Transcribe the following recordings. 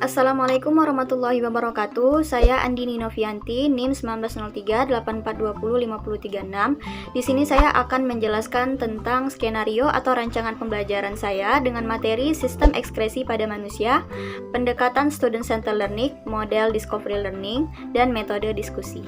Assalamualaikum warahmatullahi wabarakatuh. Saya Andini Novianti, NIM 190384205036. Di sini saya akan menjelaskan tentang skenario atau rancangan pembelajaran saya dengan materi sistem ekskresi pada manusia, pendekatan student centered learning, model discovery learning, dan metode diskusi.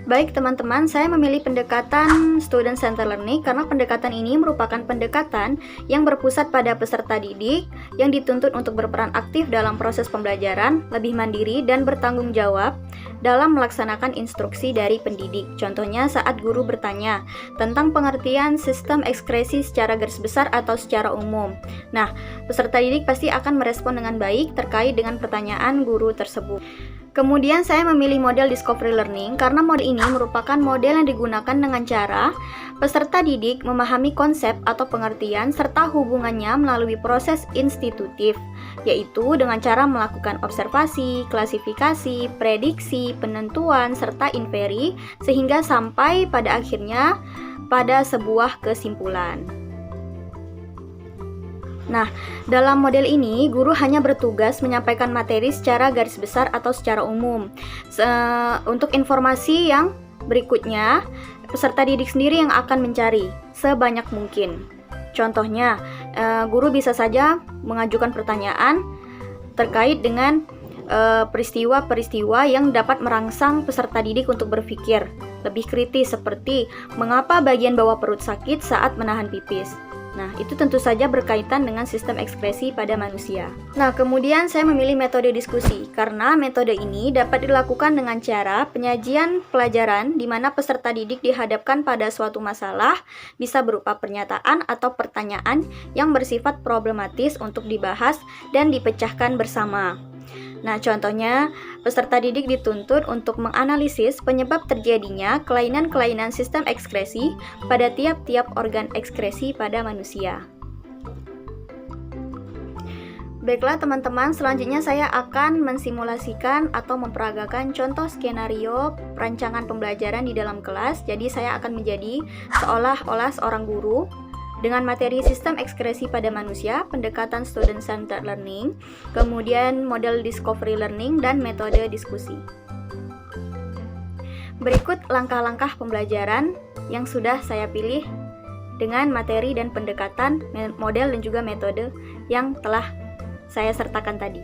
Baik teman-teman, saya memilih pendekatan student centered learning karena pendekatan ini merupakan pendekatan yang berpusat pada peserta didik yang dituntut untuk berperan aktif dalam proses pembelajaran, lebih mandiri dan bertanggung jawab dalam melaksanakan instruksi dari pendidik. Contohnya saat guru bertanya tentang pengertian sistem ekskresi secara garis besar atau secara umum. Nah, peserta didik pasti akan merespon dengan baik terkait dengan pertanyaan guru tersebut. Kemudian saya memilih model discovery learning karena model ini merupakan model yang digunakan dengan cara peserta didik memahami konsep atau pengertian serta hubungannya melalui proses institutif, yaitu dengan cara melakukan observasi, klasifikasi, prediksi, penentuan, serta inferi sehingga sampai pada akhirnya pada sebuah kesimpulan. Nah, dalam model ini, guru hanya bertugas menyampaikan materi secara garis besar atau secara umum. Untuk informasi yang berikutnya, peserta didik sendiri yang akan mencari sebanyak mungkin. Contohnya, guru bisa saja mengajukan pertanyaan terkait dengan peristiwa-peristiwa yang dapat merangsang peserta didik untuk berpikir lebih kritis, seperti mengapa bagian bawah perut sakit saat menahan pipis. Nah, itu tentu saja berkaitan dengan sistem ekspresi pada manusia. Nah, kemudian saya memilih metode diskusi karena metode ini dapat dilakukan dengan cara penyajian pelajaran di mana peserta didik dihadapkan pada suatu masalah, bisa berupa pernyataan atau pertanyaan yang bersifat problematis untuk dibahas dan dipecahkan bersama. Nah, contohnya, peserta didik dituntut untuk menganalisis penyebab terjadinya kelainan-kelainan sistem ekskresi pada tiap-tiap organ ekskresi pada manusia. Baiklah teman-teman, selanjutnya saya akan mensimulasikan atau memperagakan contoh skenario rancangan pembelajaran di dalam kelas. Jadi saya akan menjadi seolah-olah seorang guru dengan materi sistem ekskresi pada manusia, pendekatan student centered learning, kemudian model discovery learning, dan metode diskusi. Berikut langkah-langkah pembelajaran yang sudah saya pilih dengan materi dan pendekatan, model dan juga metode yang telah saya sertakan tadi.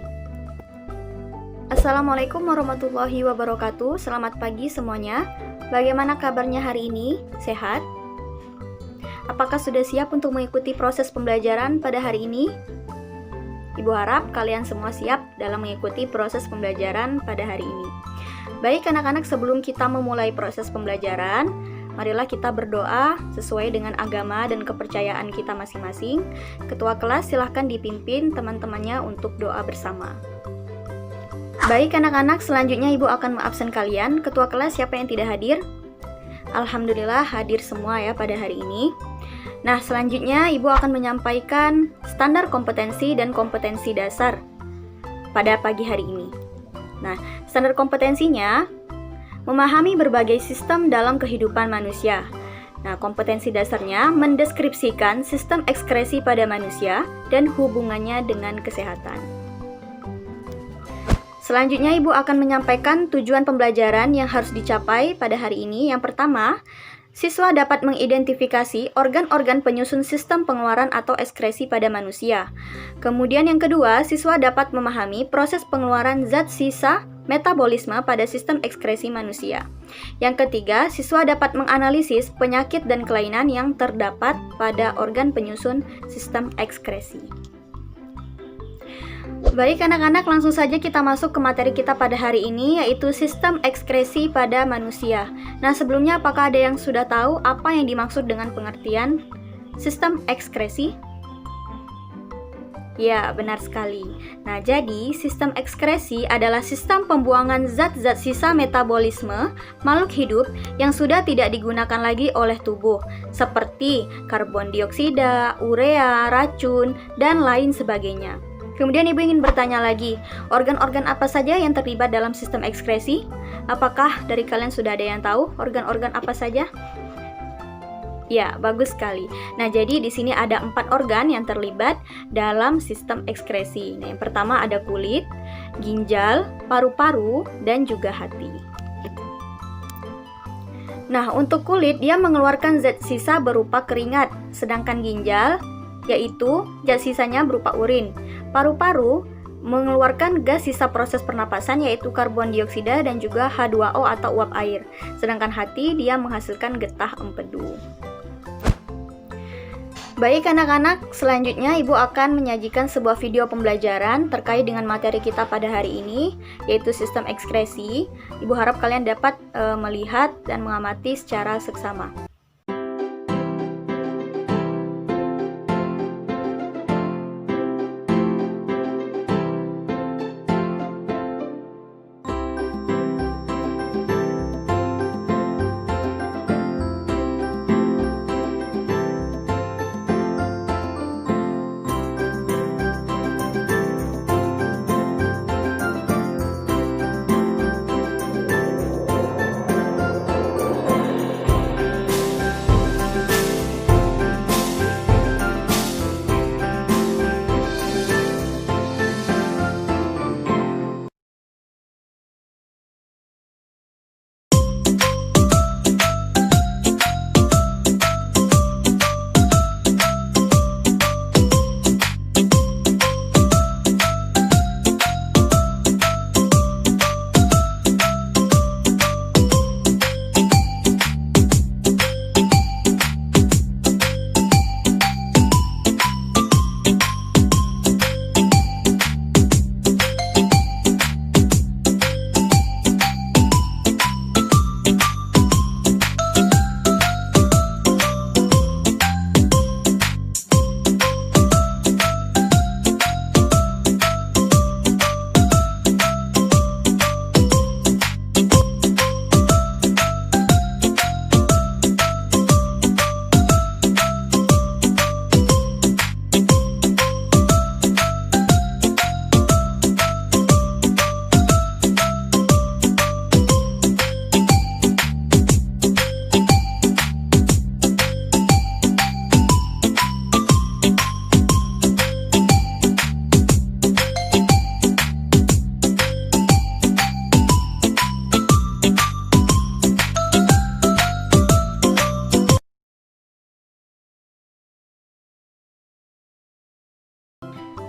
Assalamualaikum warahmatullahi wabarakatuh. Selamat pagi semuanya. Bagaimana kabarnya hari ini? Sehat? Apakah sudah siap untuk mengikuti proses pembelajaran pada hari ini? Ibu harap kalian semua siap dalam mengikuti proses pembelajaran pada hari ini. Baik anak-anak, sebelum kita memulai proses pembelajaran, marilah kita berdoa sesuai dengan agama dan kepercayaan kita masing-masing. Ketua kelas silahkan dipimpin teman-temannya untuk doa bersama. Baik anak-anak, selanjutnya Ibu akan mengabsen kalian. Ketua kelas siapa yang tidak hadir? Alhamdulillah hadir semua ya pada hari ini. Nah, selanjutnya Ibu akan menyampaikan standar kompetensi dan kompetensi dasar pada pagi hari ini. Nah, standar kompetensinya memahami berbagai sistem dalam kehidupan manusia. Nah, kompetensi dasarnya mendeskripsikan sistem ekskresi pada manusia dan hubungannya dengan kesehatan. Selanjutnya Ibu akan menyampaikan tujuan pembelajaran yang harus dicapai pada hari ini. Yang pertama, siswa dapat mengidentifikasi organ-organ penyusun sistem pengeluaran atau ekskresi pada manusia. Kemudian yang kedua, siswa dapat memahami proses pengeluaran zat sisa metabolisme pada sistem ekskresi manusia. Yang ketiga, siswa dapat menganalisis penyakit dan kelainan yang terdapat pada organ penyusun sistem ekskresi. Baik anak-anak, langsung saja kita masuk ke materi kita pada hari ini, yaitu sistem ekskresi pada manusia. Nah, sebelumnya apakah ada yang sudah tahu apa yang dimaksud dengan pengertian sistem ekskresi? Ya, benar sekali. Nah, jadi sistem ekskresi adalah sistem pembuangan zat-zat sisa metabolisme makhluk hidup yang sudah tidak digunakan lagi oleh tubuh, seperti karbon dioksida, urea, racun, dan lain sebagainya. Kemudian Ibu ingin bertanya lagi, organ-organ apa saja yang terlibat dalam sistem ekskresi? Apakah dari kalian sudah ada yang tahu organ-organ apa saja? Ya, bagus sekali. Nah, jadi di sini ada 4 organ yang terlibat dalam sistem ekskresi. Nah, yang pertama ada kulit, ginjal, paru-paru, dan juga hati. Nah, untuk kulit dia mengeluarkan zat sisa berupa keringat, sedangkan ginjal yaitu zat sisanya berupa urin. Paru-paru mengeluarkan gas sisa proses pernapasan yaitu karbon dioksida dan juga H2O atau uap air. Sedangkan hati dia menghasilkan getah empedu. Baik anak-anak, selanjutnya Ibu akan menyajikan sebuah video pembelajaran terkait dengan materi kita pada hari ini, yaitu sistem ekskresi. Ibu harap kalian dapat melihat dan mengamati secara seksama.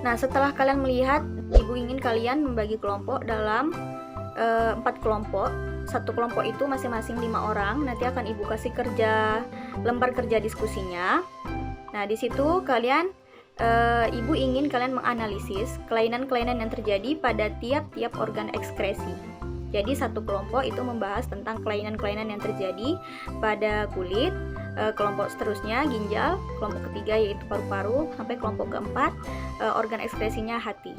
Nah, setelah kalian melihat, Ibu ingin kalian membagi kelompok dalam 4 kelompok. Satu kelompok itu masing-masing 5 orang. Nanti akan Ibu kasih lembar kerja diskusinya. Nah, di situ Ibu ingin kalian menganalisis kelainan-kelainan yang terjadi pada tiap-tiap organ ekskresi. Jadi satu kelompok itu membahas tentang kelainan-kelainan yang terjadi pada kulit, kelompok seterusnya ginjal, kelompok ketiga yaitu paru-paru, sampai kelompok keempat organ ekskresinya hati.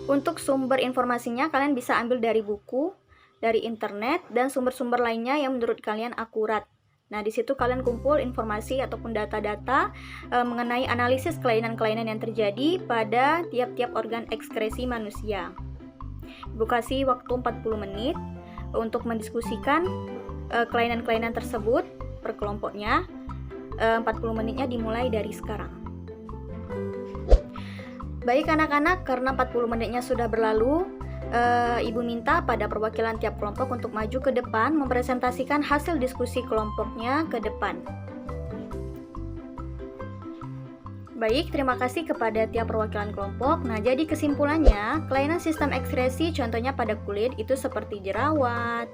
Untuk sumber informasinya kalian bisa ambil dari buku, dari internet, dan sumber-sumber lainnya yang menurut kalian akurat. Nah, di situ kalian kumpul informasi ataupun data-data mengenai analisis kelainan-kelainan yang terjadi pada tiap-tiap organ ekskresi manusia. Ibu kasih waktu 40 menit untuk mendiskusikan kelainan-kelainan tersebut per kelompoknya. 40 menitnya dimulai dari sekarang. Baik anak-anak, karena 40 menitnya sudah berlalu, Ibu minta pada perwakilan tiap kelompok untuk maju ke depan mempresentasikan hasil diskusi kelompoknya ke depan. Baik, terima kasih kepada tiap perwakilan kelompok. Nah, jadi kesimpulannya, kelainan sistem ekskresi contohnya pada kulit itu seperti jerawat,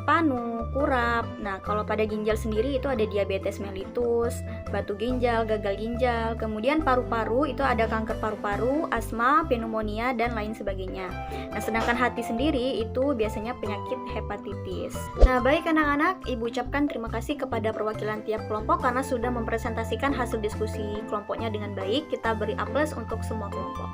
panu, kurap. Nah, kalau pada ginjal sendiri itu ada diabetes mellitus, batu ginjal, gagal ginjal. Kemudian paru-paru itu ada kanker paru-paru, asma, pneumonia, dan lain sebagainya. Nah, sedangkan hati sendiri itu biasanya penyakit hepatitis. Nah, baik anak-anak, Ibu ucapkan terima kasih kepada perwakilan tiap kelompok karena sudah mempresentasikan hasil diskusi kelompoknya dengan baik. Kita beri aplaus untuk semua kelompok.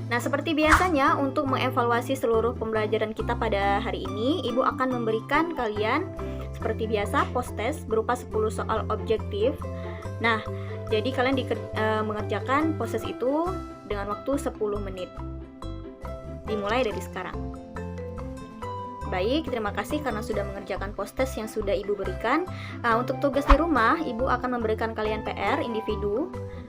Nah, seperti biasanya untuk mengevaluasi seluruh pembelajaran kita pada hari ini, Ibu akan memberikan kalian seperti biasa post-test berupa 10 soal objektif. Nah, jadi kalian mengerjakan post-test itu dengan waktu 10 menit. Dimulai dari sekarang. Baik, terima kasih karena sudah mengerjakan post-test yang sudah Ibu berikan. Untuk tugas di rumah, Ibu akan memberikan kalian PR individu.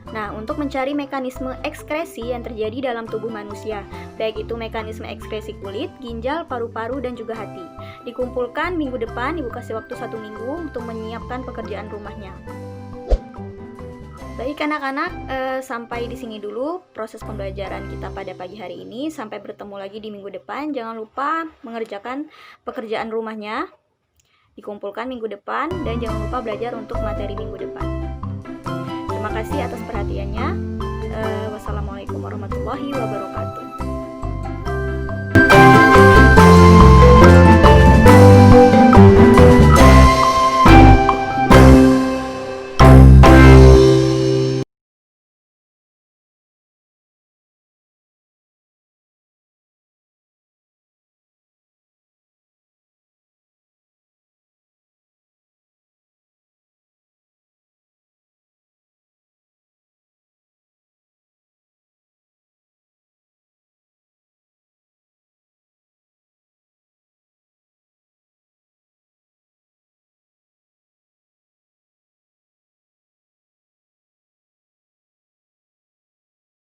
Nah, untuk mencari mekanisme ekskresi yang terjadi dalam tubuh manusia, baik itu mekanisme ekskresi kulit, ginjal, paru-paru, dan juga hati. Dikumpulkan minggu depan, Ibu kasih waktu 1 minggu untuk menyiapkan pekerjaan rumahnya. Baik anak-anak, sampai di sini dulu proses pembelajaran kita pada pagi hari ini. Sampai bertemu lagi di minggu depan. Jangan lupa mengerjakan pekerjaan rumahnya, dikumpulkan minggu depan, dan jangan lupa belajar untuk materi minggu depan. Terima kasih atas perhatiannya. Wassalamualaikum warahmatullahi wabarakatuh.